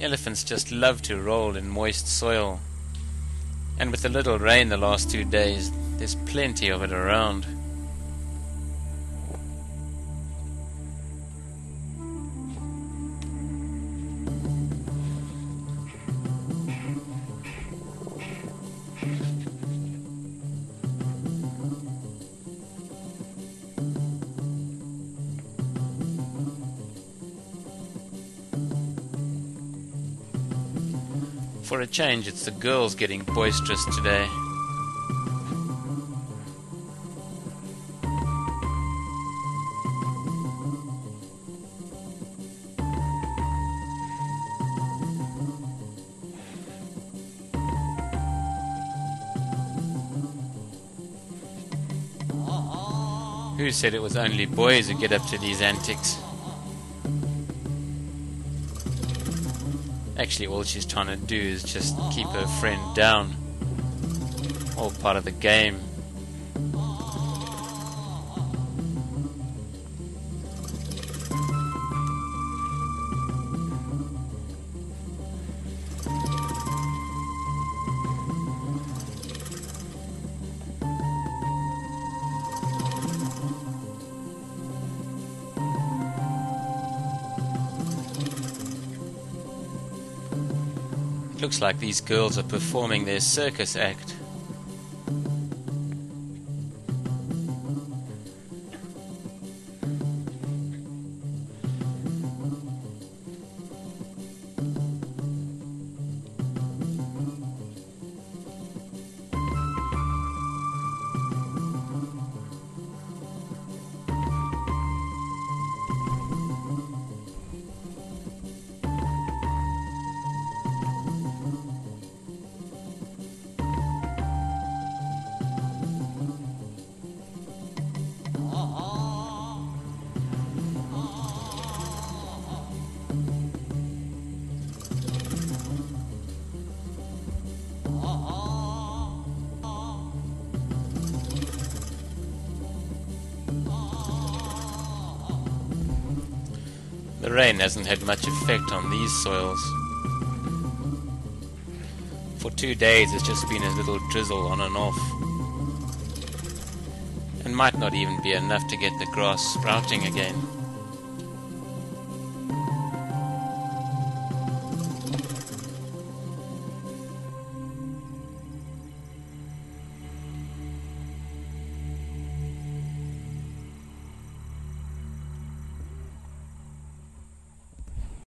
Elephants just love to roll in moist soil. And with the little rain the last 2 days, there's plenty of it around. For a change, it's the girls getting boisterous today. Who said it was only boys who get up to these antics? Actually, all she's trying to do is just keep her friend down. All part of the game. Looks like these girls are performing their circus act. The rain hasn't had much effect on these soils. For 2 days it's just been a little drizzle on and off, and might not even be enough to get the grass sprouting again.